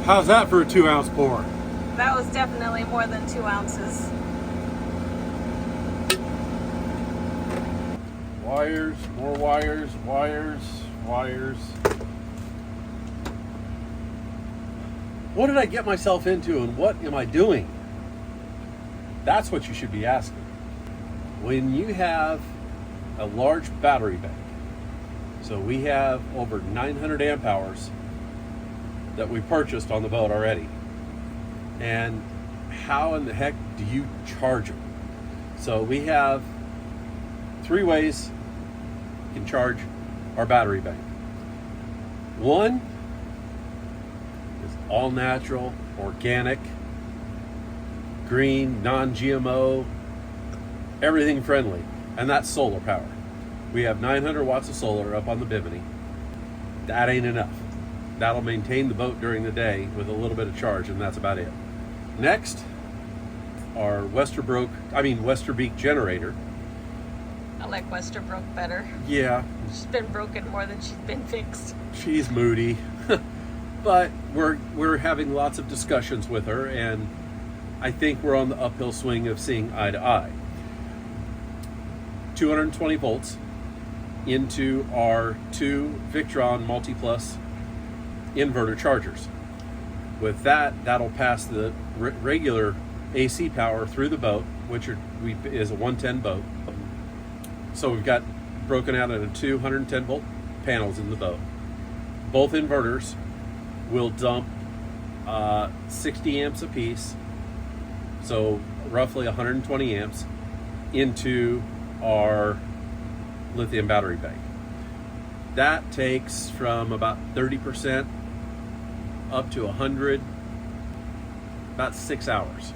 How's that for a 2-ounce pour? That was definitely more than 2 ounces. Wires, more wires, wires, wires. What did I get myself into and what am I doing? That's what you should be asking. When you have a large battery bank, so we have over 900 amp hours that we purchased on the boat already. And how in the heck do you charge them? So we have 3 ways you can charge our battery bank. One is all natural, organic, green, non-GMO, everything friendly, and that's solar power. We have 900 watts of solar up on the Bimini. That ain't enough. That'll maintain the boat during the day with a little bit of charge, and that's about it. Next, our Westerbeek generator. I like Westerbrook better. Yeah. She's been broken more than she's been fixed. She's moody. But we're having lots of discussions with her, and I think we're on the uphill swing of seeing eye to eye. 220 volts into our 2 Victron Multiplus inverter chargers. With that, that'll pass the regular AC power through the boat, which is a 110 boat. So we've got broken out into 210 volt panels in the boat. Both inverters will dump 60 amps apiece, so roughly 120 amps, into our lithium battery bank. That takes from about 30% up to 100, about 6 hours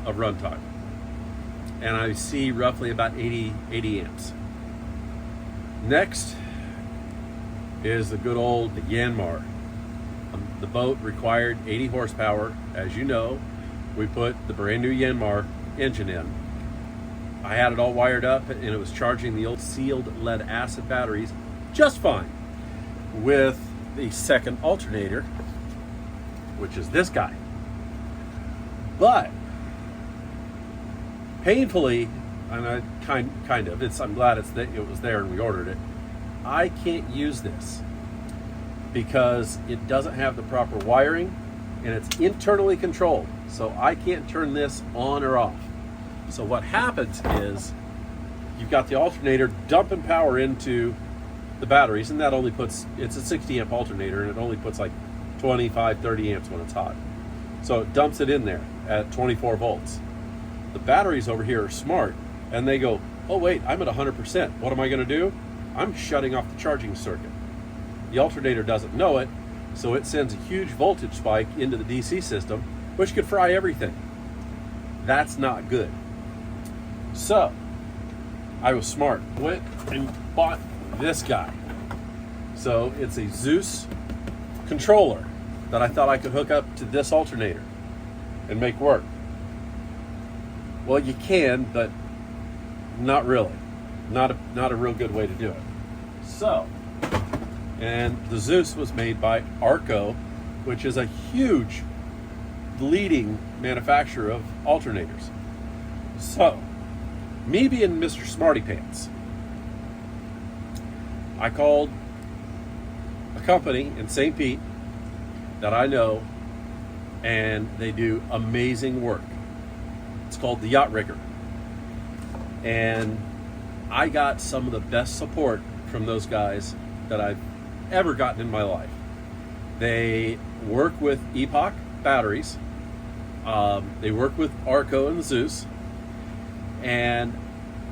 of runtime. And I see roughly about 80 amps. Next is the good old Yanmar. The boat required 80 horsepower. As you know, we put the brand new Yanmar engine in. I had it all wired up and it was charging the old sealed lead acid batteries just fine with the second alternator, which is this guy. But painfully, and I kind of, I'm glad it was there and we ordered it. I can't use this because it doesn't have the proper wiring and it's internally controlled. So I can't turn this on or off. So what happens is you've got the alternator dumping power into the batteries, and that only puts, it's a 60 amp alternator and it only puts like 25, 30 amps when it's hot. So it dumps it in there at 24 volts. The batteries over here are smart and they go, oh wait, I'm at 100%. What am I gonna do? I'm shutting off the charging circuit. The alternator doesn't know it, so it sends a huge voltage spike into the DC system, which could fry everything. That's not good. So I was smart, went and bought this guy. So it's a Zeus controller that I thought I could hook up to this alternator and make work. Well, you can, but not really. Not a real good way to do it. So, and the Zeus was made by Arco, which is a huge leading manufacturer of alternators. So, me being Mr. Smarty Pants, I called a company in St. Pete that I know, and they do amazing work. It's called the Yacht Rigger. And I got some of the best support from those guys that I've ever gotten in my life. They work with Epoch batteries. They work with Arco and the Zeus. And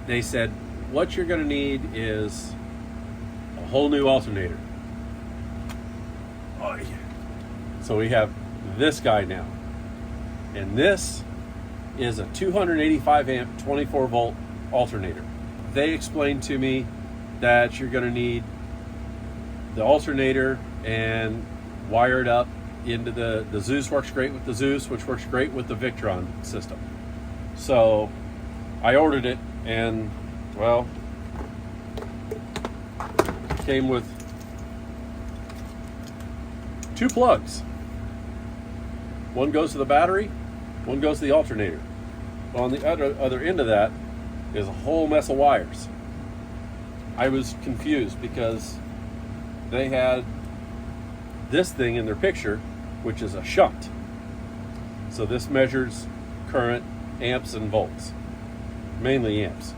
they said, what you're going to need is a whole new alternator. Oh, yeah. So we have this guy now. And this is a 285 amp, 24 volt alternator. They explained to me that you're going to need the alternator and wire it up into the Zeus. Works great with the Zeus, which works great with the Victron system. So I ordered it, and well, it came with 2 plugs. One goes to the battery, one goes to the alternator. But on the other end of that is a whole mess of wires. I was confused because they had this thing in their picture, which is a shunt. So this measures current, amps and volts, mainly amps.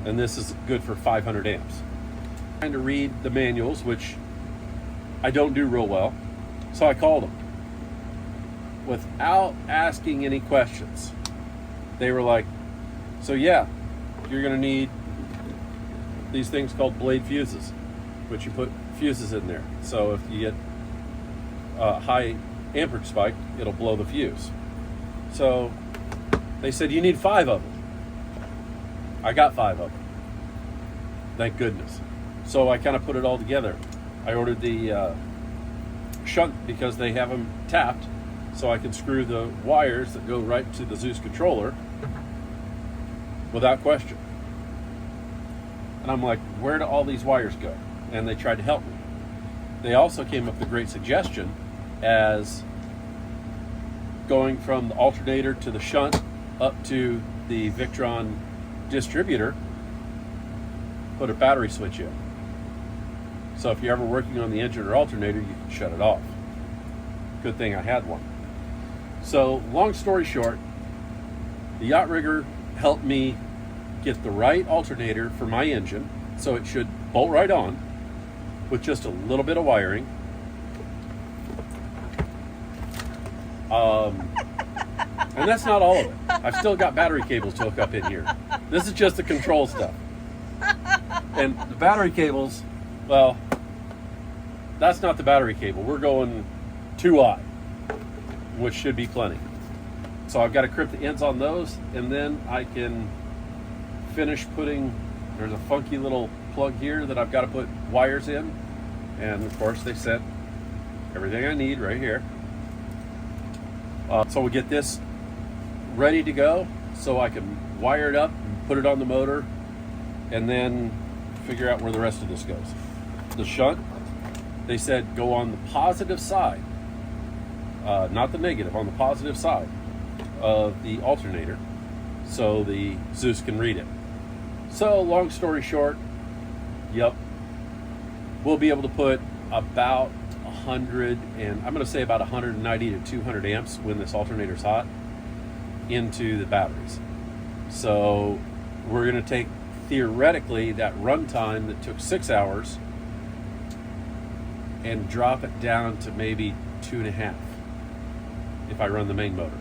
And this is good for 500 amps. Trying to read the manuals, which I don't do real well. So I called them without asking any questions. They were like, so yeah, you're gonna need these things called blade fuses, which you put fuses in there. So if you get a high amperage spike, it'll blow the fuse. So they said you need 5 of them. I got 5 of them. Thank goodness. So I kind of put it all together. I ordered the shunt because they have them tapped, so I can screw the wires that go right to the Zeus controller without question. And I'm like, where do all these wires go? And they tried to help me. They also came up with a great suggestion as going from the alternator to the shunt up to the Victron distributor, put a battery switch in. So if you're ever working on the engine or alternator, you can shut it off. Good thing I had one. So long story short, the yacht rigger helped me get the right alternator for my engine, so it should bolt right on with just a little bit of wiring. And that's not all of it. I've still got battery cables to hook up in here. This is just the control stuff. And the battery cables, well, that's not the battery cable. We're going 2i, which should be plenty. So I've got to crimp the ends on those, and then I can finish putting, there's a funky little plug here that I've got to put wires in. And of course they sent everything I need right here. So we'll get this ready to go so I can wire it up and put it on the motor, and then figure out where the rest of this goes. The shunt, they said go on the positive side, not the negative, on the positive side of the alternator so the Zeus can read it. So long story short, yep, we'll be able to put about 100 and I'm going to say about 190 to 200 amps when this alternator's hot into the batteries. So we're going to take theoretically that runtime that took 6 hours and drop it down to maybe 2.5 if I run the main motor.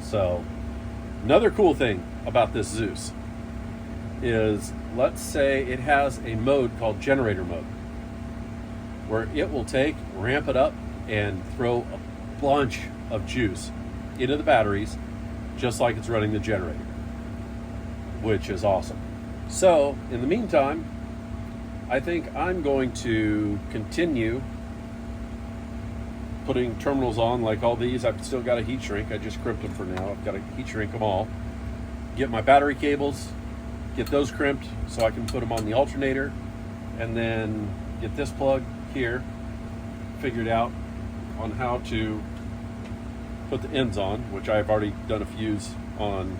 So another cool thing about this Zeus is, let's say it has a mode called generator mode, where it will take, ramp it up, and throw a bunch of juice into the batteries, just like it's running the generator, which is awesome. So in the meantime, I think I'm going to continue putting terminals on like all these. I've still got a heat shrink. I just crimped them for now. I've got to heat shrink them all. Get my battery cables, get those crimped so I can put them on the alternator, and then get this plug here figured out on how to put the ends on, which I've already done a fuse on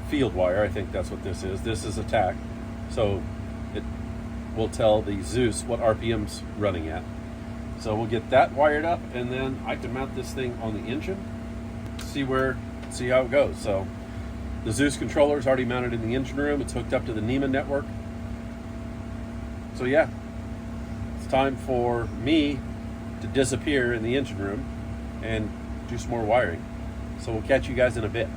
field wire. I think that's what this is. This is a tack, so it will tell the Zeus what RPM's running at. So we'll get that wired up, and then I can mount this thing on the engine, see how it goes. So the Zeus controller is already mounted in the engine room. It's hooked up to the Neiman network. So yeah, it's time for me to disappear in the engine room and do some more wiring. So we'll catch you guys in a bit.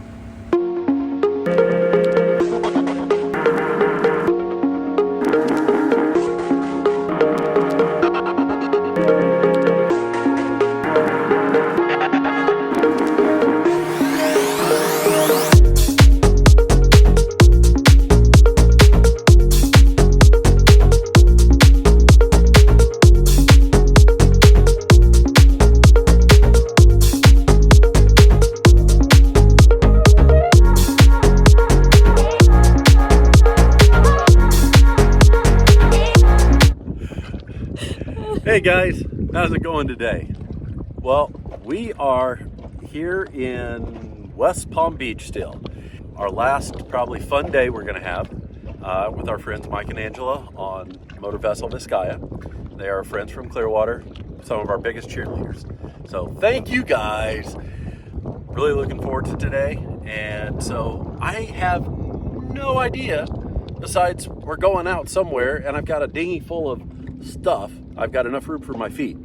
Hey guys, how's it going today? Well, we are here in West Palm Beach still. Our last probably fun day we're going to have with our friends Mike and Angela on motor vessel Vizcaya. They are friends from Clearwater, some of our biggest cheerleaders. So thank you guys. Really looking forward to today. And so I have no idea, besides we're going out somewhere and I've got a dinghy full of stuff. I've got enough room for my feet.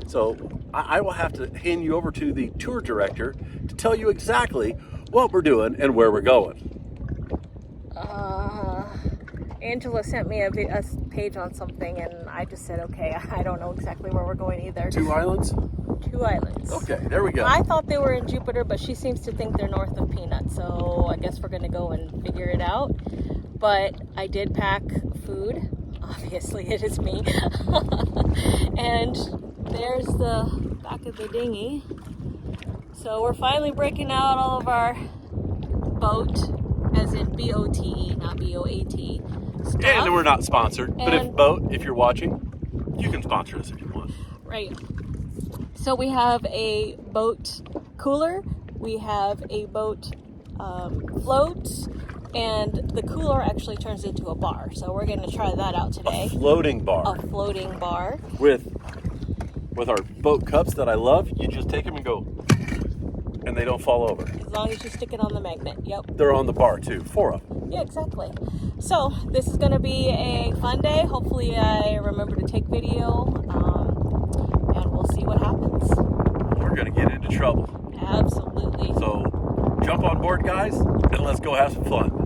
So I will have to hand you over to the tour director to tell you exactly what we're doing and where we're going. Angela sent me a page on something, and I just said, okay, I don't know exactly where we're going either. 2 islands? 2 islands. Okay, there we go. I thought they were in Jupiter, but she seems to think they're north of Peanut, so I guess we're going to go and figure it out. But I did pack food. Obviously, it is me. And there's the back of the dinghy. So we're finally breaking out all of our boat, as in B-O-T-E, not B-O-A-T, stuff. And we're not sponsored, but if you're watching, you can sponsor us if you want. Right. So we have a boat cooler, we have a boat float, and the cooler actually turns into a bar. So we're going to try that out today. A floating bar. A floating bar. With our boat cups that I love, you just take them and go, and they don't fall over. As long as you stick it on the magnet, yep. They're on the bar too, 4 of them. Yeah, exactly. So this is going to be a fun day. Hopefully I remember to take video, and we'll see what happens. We're going to get into trouble. Absolutely. So jump on board, guys, and let's go have some fun.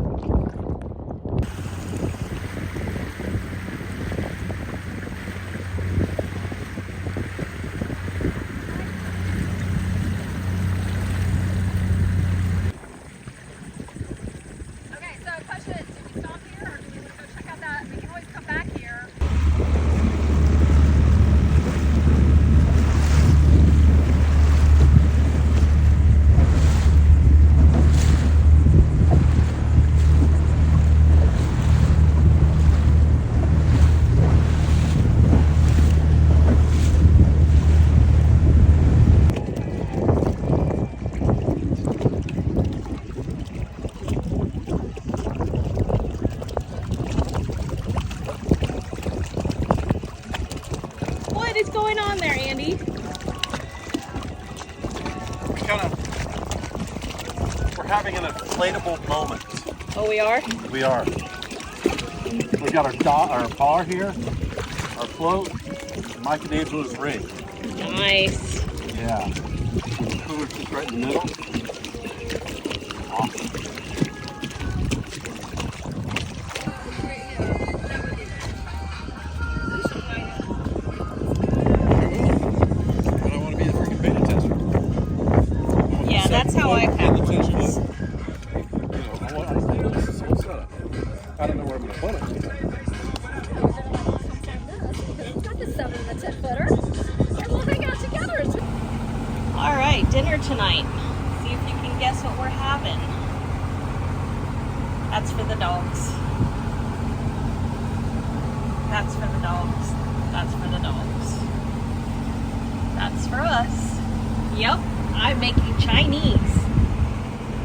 What is going on there, Andy? We're having an inflatable moment. Oh, we are? We are. We got our bar here, our float, Mike and Angela's ring. Nice. Yeah. The cooler's just right in the middle. Awesome. But I want to be the freaking beta tester. Yeah, that's how I pack lunches. This is the whole setup. I don't know where I'm going to put it. It's got the 7 and the 10 footer, and we'll hang out together. All right, dinner tonight. See if you can guess what we're having. That's for the dogs. That's for the dogs. That's for the dogs. That's for us. Yep, I'm making Chinese.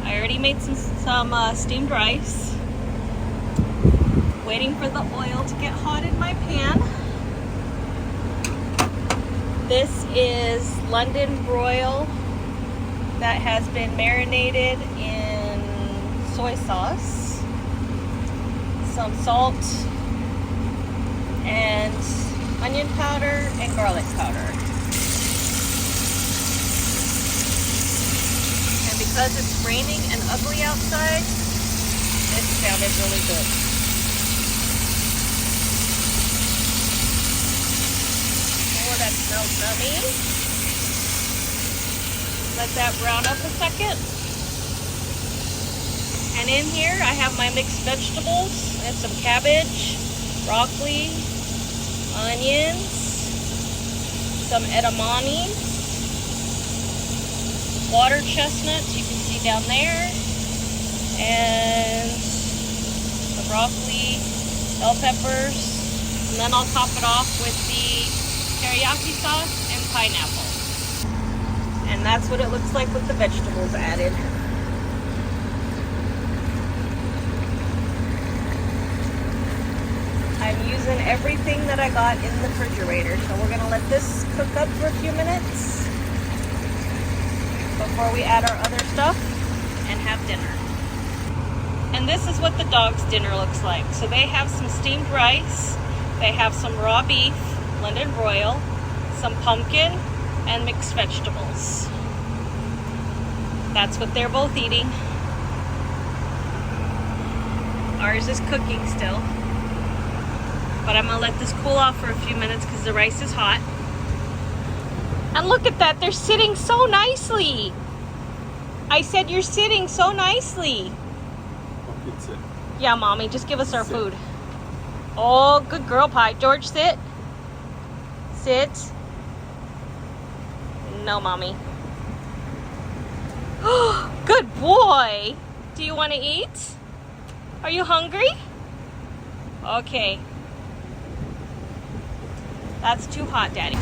I already made some steamed rice. Waiting for the oil to get hot in my pan. This is London broil that has been marinated in soy sauce, some salt, and onion powder and garlic powder. And because it's raining and ugly outside, it sounded really good. Oh, that smells yummy. Let that brown up a second. And in here I have my mixed vegetables and some cabbage, broccoli, onions, some edamame, water chestnuts, you can see down there, and the broccoli, bell peppers, and then I'll top it off with the teriyaki sauce and pineapple. And that's what it looks like with the vegetables added. I'm using everything that I got in the refrigerator. So we're gonna let this cook up for a few minutes before we add our other stuff and have dinner. And this is what the dog's dinner looks like. So they have some steamed rice, they have some raw beef, London broil, some pumpkin, and mixed vegetables. That's what they're both eating. Ours is cooking still. But I'm gonna let this cool off for a few minutes because the rice is hot. And look at that, they're sitting so nicely. I said you're sitting so nicely. Pumpkin, sit. Yeah, Mommy, just give us our food. Oh, good girl, Pie. George, sit. Sit. No, Mommy. Good boy. Do you want to eat? Are you hungry? Okay. That's too hot, Daddy.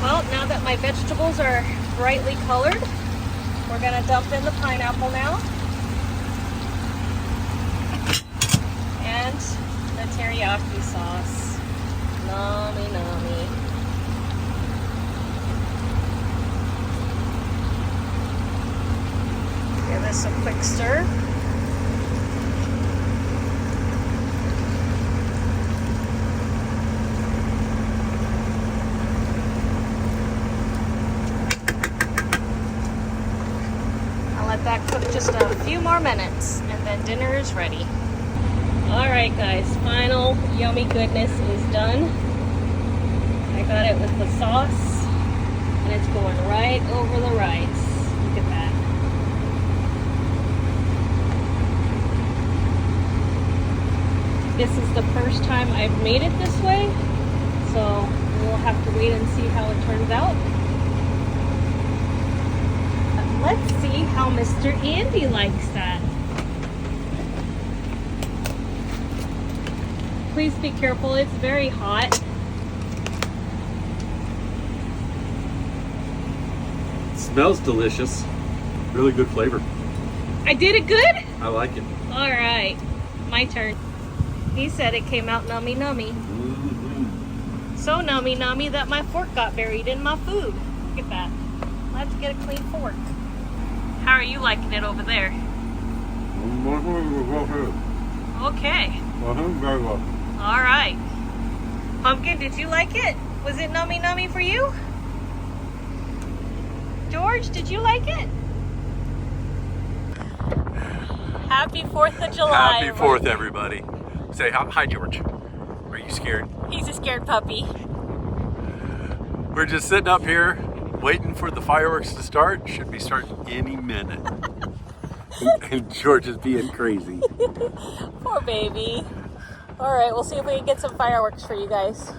Well, now that my vegetables are brightly colored, we're gonna dump in the pineapple now. And the teriyaki sauce. Nummy, nummy. Give this a quick stir. Let that cook just a few more minutes and then dinner is ready. All right, guys, final yummy goodness is done. I got it with the sauce and it's going right over the rice. Look at that. This is the first time I've made it this way, so we'll have to wait and see how it turns out. Let's see how Mr. Andy likes that. Please be careful, it's very hot. It smells delicious. Really good flavor. I did it good? I like it. All right, my turn. He said it came out nummy nummy. Mm-hmm. So nummy nummy that my fork got buried in my food. Look at that. Let's get a clean fork. How are you liking it over there? Okay. Very well. All right. Pumpkin, did you like it? Was it nummy nummy for you? George, did you like it? Happy 4th of July. Happy 4th, everybody. Say hi, George. Are you scared? He's a scared puppy. We're just sitting up here waiting for the fireworks to start. Should be starting any minute. And George is being crazy. Poor baby. All right, we'll see if we can get some fireworks for you guys.